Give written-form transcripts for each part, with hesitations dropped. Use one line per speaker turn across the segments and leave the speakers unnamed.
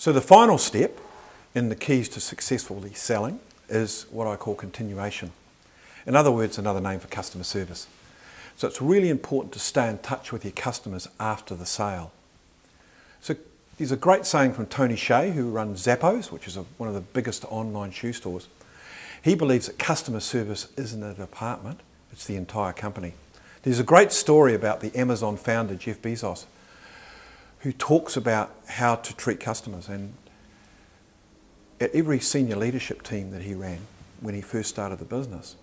So the final step in the keys to successfully selling is what I call continuation. In other words, another name for customer service. So it's really important to stay in touch with your customers after the sale. So there's a great saying from Tony Shea, who runs Zappos, which is one of the biggest online shoe stores. He believes that customer service isn't a department, it's the entire company. There's a great story about the Amazon founder, Jeff Bezos, who talks about how to treat customers. And at every senior leadership team that he ran when he first started the business,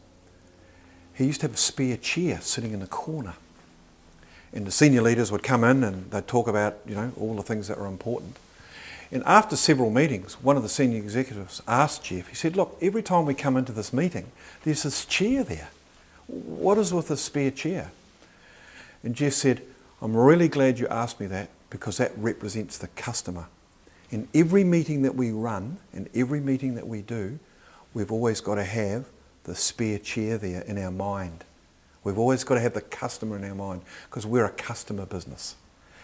he used to have a spare chair sitting in the corner. And the senior leaders would come in and they'd talk about, all the things that were important. And after several meetings, one of the senior executives asked Jeff, he said, look, every time we come into this meeting, there's this chair there. What is with this spare chair? And Jeff said, I'm really glad you asked me that, because that represents the customer. In every meeting that we run, in every meeting that we do, we've always got to have the spare chair there in our mind. We've always got to have the customer in our mind, because we're a customer business.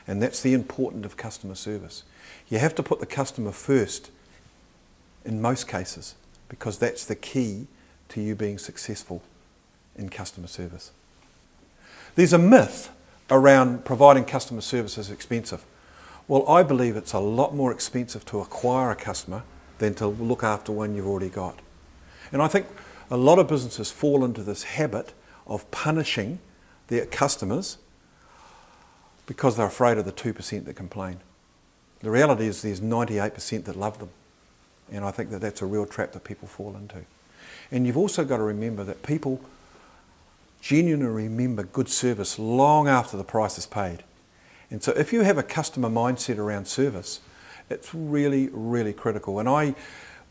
And that's the importance of customer service. You have to put the customer first in most cases, because that's the key to you being successful in customer service. There's a myth around providing customer service is expensive. Well, I believe it's a lot more expensive to acquire a customer than to look after one you've already got. And I think a lot of businesses fall into this habit of punishing their customers because they're afraid of the 2% that complain. The reality is there's 98% that love them. And I think that that's a real trap that people fall into. And you've also got to remember that people genuinely remember good service long after the price is paid. And so if you have a customer mindset around service, it's really, really critical. And I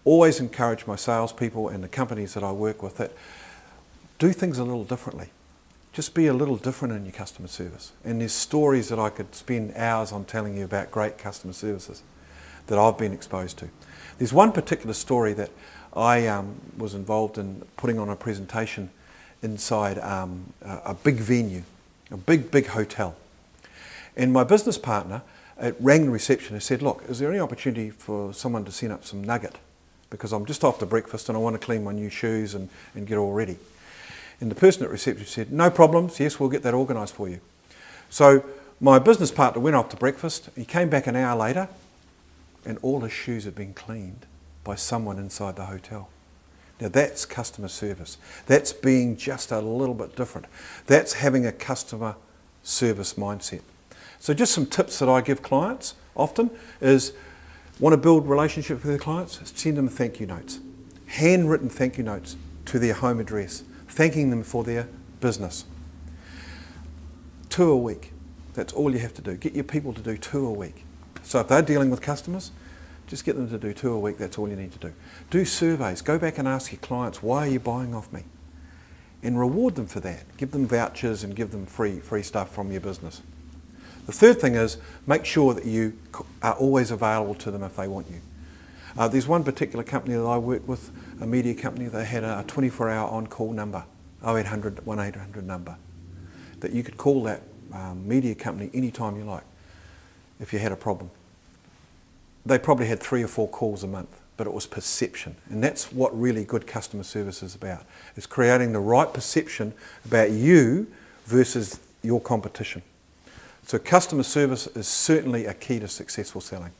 always encourage my salespeople and the companies that I work with that do things a little differently. Just be a little different in your customer service. And there's stories that I could spend hours on telling you about great customer services that I've been exposed to. There's one particular story that I was involved in putting on a presentation inside a big venue, a big hotel. And my business partner rang the reception and said, look, is there any opportunity for someone to send up some nugget? Because I'm just after breakfast and I want to clean my new shoes and get all ready. And the person at reception said, no problems, yes, we'll get that organised for you. So my business partner went off to breakfast. He came back an hour later and all his shoes had been cleaned by someone inside the hotel. Now that's customer service. That's being just a little bit different. That's having a customer service mindset. So just some tips that I give clients often is, want to build relationships with their clients? Send them thank you notes. Handwritten thank you notes to their home address, thanking them for their business. 2 a week. That's all you have to do. Get your people to do 2 a week. So if they're dealing with customers, just get them to do 2 a week. That's all you need to do. Do surveys. Go back and ask your clients, why are you buying off me? And reward them for that. Give them vouchers and give them free stuff from your business. The third thing is, make sure that you are always available to them if they want you. There's one particular company that I work with, a media company. They had a 24-hour on-call number, 0800 1800 number, that you could call that media company anytime you like if you had a problem. They probably had 3 or 4 calls a month, but it was perception. And that's what really good customer service is about. It's creating the right perception about you versus your competition. So customer service is certainly a key to successful selling.